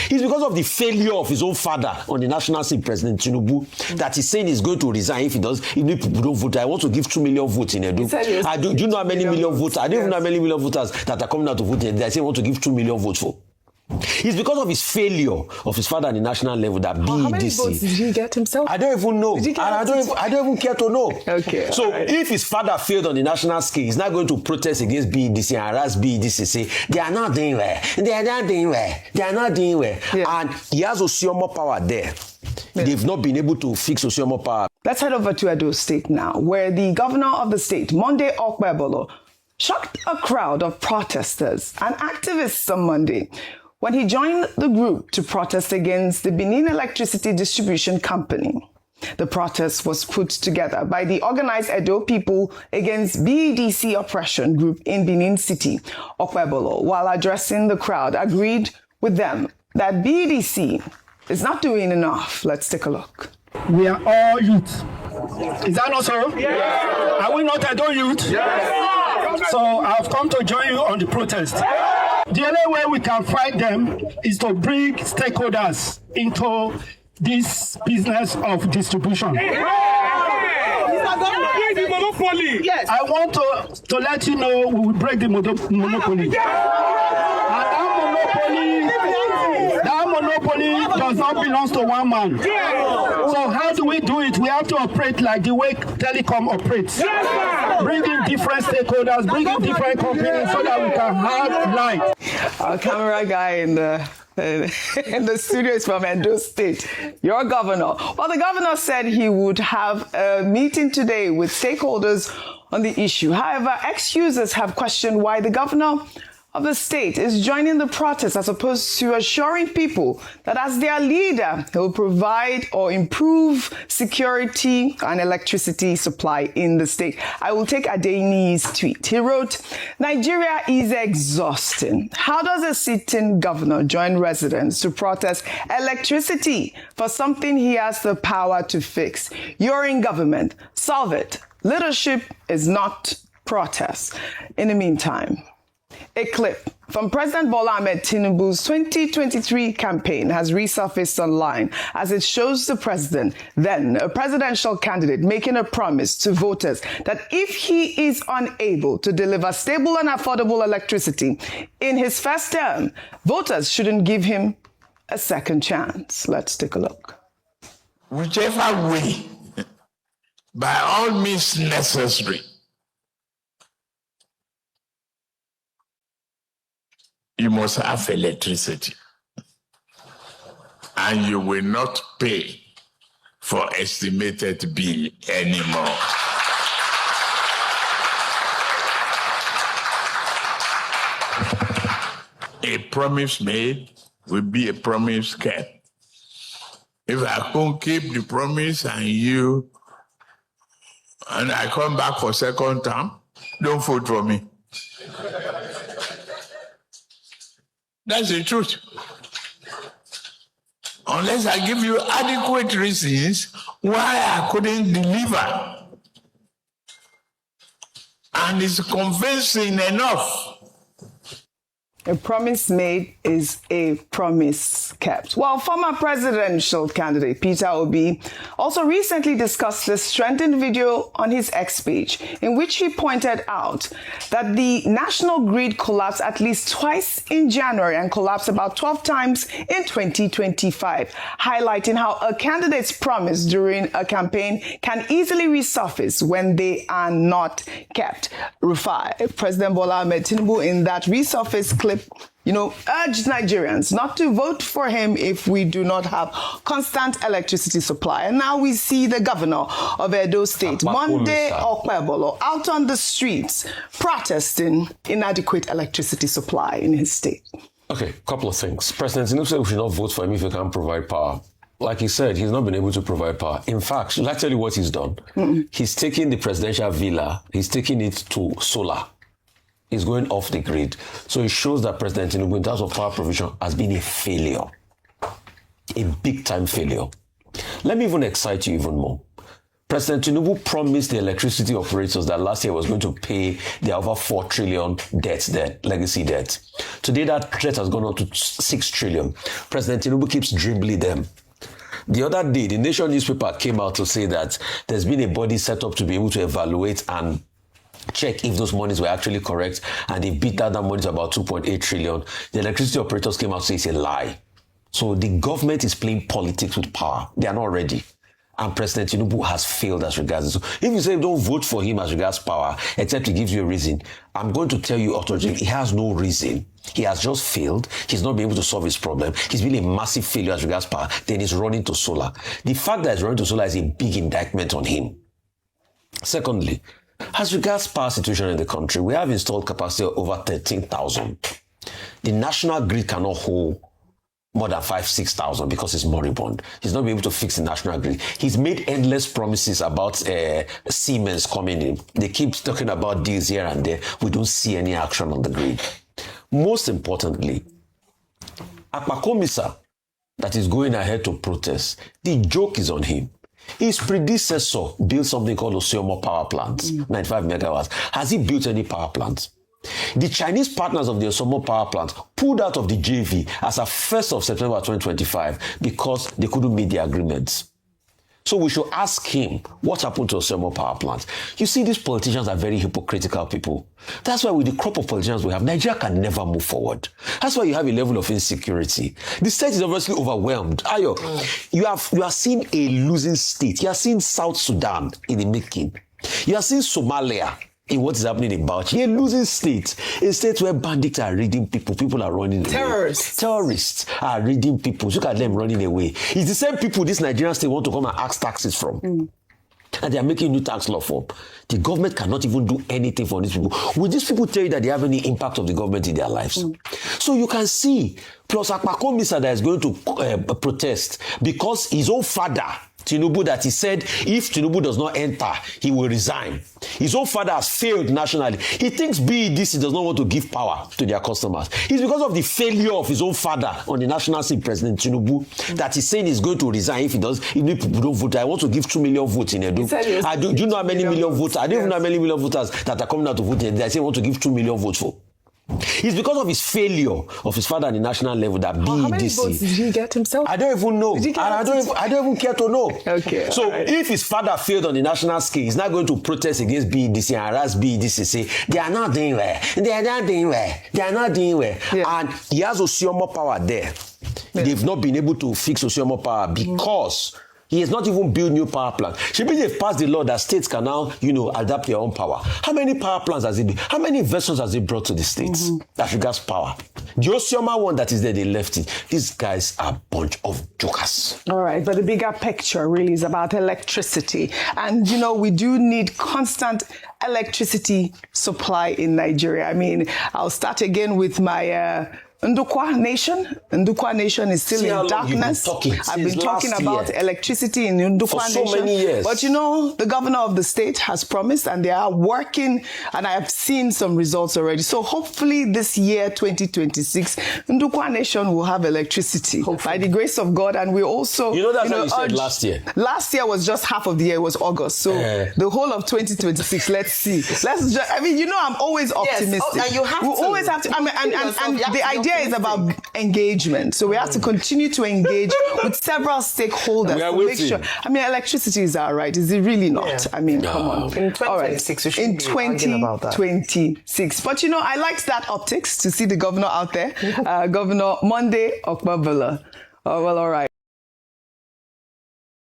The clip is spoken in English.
It's because of the failure of his own father on the national scene, President Tinubu, that he's saying he's going to resign if people don't vote. I want to give 2 million votes in Edo. Do you know how many million voters? I don't even know how many million voters that are coming out to vote in Edo. They say want to give 2 million votes for. It's because of his failure of his father at the national level that BEDC. How many votes did he get himself? I don't even know. I don't even care to know. Okay. So if his father failed on the national scale, he's not going to protest against BEDC and harass BEDC, say they are not doing well. They are not doing well. They are not doing well. Yeah. And he has Osiomo power there. Yeah. They've not been able to fix Osiomo power. Let's head over to Edo State now, where the governor of the state, Monday Okpebolo, shocked a crowd of protesters and activists on Monday when he joined the group to protest against the Benin Electricity Distribution Company. The protest was put together by the organized Edo people against BEDC oppression group in Benin City. Okpebolo, while addressing the crowd, agreed with them that BEDC is not doing enough. Let's take a look. We are all youth. Is that not so? Yes. Are we not Edo youth? Yes. So I've come to join you on the protest. The only way we can fight them is to bring stakeholders into this business of distribution. Yes. I want to let you know we will break the monopoly. And that monopoly does not belong to one man. So how do we do it? We have to operate like the way telecom operates. Bringing different stakeholders, bringing different companies so that we can have light. Our camera guy in the studio is from Edo State, your governor. Well, the governor said he would have a meeting today with stakeholders on the issue. However, ex-users have questioned why the governor of the state is joining the protest as opposed to assuring people that as their leader, he will provide or improve security and electricity supply in the state. I will take Adeni's tweet. He wrote, Nigeria is exhausting. How does a sitting governor join residents to protest electricity for something he has the power to fix? You're in government. Solve it. Leadership is not protest. In the meantime, a clip from President Bola Ahmed Tinubu's 2023 campaign has resurfaced online as it shows the president, then a presidential candidate, making a promise to voters that if he is unable to deliver stable and affordable electricity in his first term, voters shouldn't give him a second chance. Let's take a look. Whichever way, by all means necessary, you must have electricity, and you will not pay for estimated bill anymore. A promise made will be a promise kept. If I can't keep the promise and I come back for second term, don't vote for me. That's the truth. Unless I give you adequate reasons why I couldn't deliver. And it's convincing enough. A promise made is a promise kept. Well, former presidential candidate Peter Obi also recently discussed this trending video on his X page, in which he pointed out that the national grid collapsed at least twice in January and collapsed about 12 times in 2025, highlighting how a candidate's promise during a campaign can easily resurface when they are not kept. Rufai, President Bola Ahmed Tinubu, in that resurface clip, urged Nigerians not to vote for him if we do not have constant electricity supply. And now we see the governor of Edo State, Monday Okpebolo, out on the streets protesting inadequate electricity supply in his state. Okay, couple of things. President Tinubu said we should not vote for him if he can't provide power. Like he said, he's not been able to provide power. In fact, shall I tell you what he's done? He's taken the presidential villa, he's taking it to solar. He's going off the grid. So it shows that President Tinubu, in terms of power provision, has been a failure. A big-time failure. Let me even excite you even more. President Tinubu promised the electricity operators that last year was going to pay their over 4 trillion debt, legacy debt. Today, that debt has gone up to 6 trillion. President Tinubu keeps dribbling them. The other day, the Nation newspaper came out to say that there's been a body set up to be able to evaluate and check if those monies were actually correct, and they beat out that money to about 2.8 trillion. The electricity operators came out to say it's a lie. So the government is playing politics with power. They are not ready. And President Tinubu has failed as regards. So if you say don't vote for him as regards power, except he gives you a reason, I'm going to tell you authoritatively, he has no reason. He has just failed. He's not been able to solve his problem. He's been a massive failure as regards power. Then he's running to solar. The fact that he's running to solar is a big indictment on him. Secondly, as regards power situation in the country, we have installed capacity of over 13,000. The national grid cannot hold more than 5,000-6,000 because it's moribund. He's not been able to fix the national grid. He's made endless promises about Siemens coming in. They keep talking about deals here and there. We don't see any action on the grid. Most importantly, Akpakomisa that is going ahead to protest, the joke is on him. His predecessor built something called Osiomo Power Plant, 95 megawatts. Has he built any power plants? The Chinese partners of the Osiomo Power Plant pulled out of the JV as of 1st of September 2025 because they couldn't meet the agreements. So we should ask him, what happened to Osiomo Power Plant? You see, these politicians are very hypocritical people. That's why with the crop of politicians we have, Nigeria can never move forward. That's why you have a level of insecurity. The state is obviously overwhelmed. Ayo, you are seeing a losing state. You are seeing South Sudan in the making. You are seeing Somalia in what is happening in Bauchi. A losing state. A state where bandits are raiding people. People are running away. Terrorists are raiding people. Look at them running away. It's the same people this Nigerian state want to come and ask taxes from. And they are making new tax law for. The government cannot even do anything for these people. Will these people tell you that they have any impact of the government in their lives? So you can see, plus Akpakomisa that is going to protest because his own father, Tinubu, that he said if Tinubu does not enter, he will resign. His own father has failed nationally. He thinks BEDC does not want to give power to their customers. It's because of the failure of his own father on the national scene, President Tinubu, that he's saying he's going to resign if he does. If people don't vote, I want to give 2 million votes in Edo. Do you know how many million voters? I don't even know how many million voters that are coming out to vote in Edo. They say want to give 2 million votes for. It's because of his failure of his father at the national level that BEDC. How many votes did he get himself? I don't even know. I don't even care to know. Okay. So if his father failed on the national scale, he's not going to protest against BEDC and harass BEDC, say they are not doing well. They are not doing well. They are not doing well. Yeah. And he has Osiomo Power there. Yeah. They've not been able to fix Osiomo Power because he has not even built new power plants. Maybe they've passed the law that states can now, adapt their own power. How many power plants has it been? How many vessels has it brought to the states that regards power? The Osioma one that is there, they left it. These guys are a bunch of jokers. All right, but the bigger picture really is about electricity. And, we do need constant electricity supply in Nigeria. I mean, I'll start again with my Ndukwa Nation. Ndukwa Nation is still in darkness. I've been talking about electricity in Ndukwa Nation. For so many years. But the governor of the state has promised and they are working, and I have seen some results already. So hopefully this year, 2026, Ndukwa Nation will have electricity by the grace of God. And we also... that's what you said last year. Last year was just half of the year. It was August. So the whole of 2026, let's see. I'm always optimistic. Yes. And you have to. Always have to. And the idea is about engagement. So we have to continue to engage with several stakeholders to make sure. Electricity is our right. Is it really not? Yeah. Come on. In 2026, we should be arguing about that. 2026. But I liked that optics to see the governor out there. Governor Monday Okpebholo. Oh, well, all right.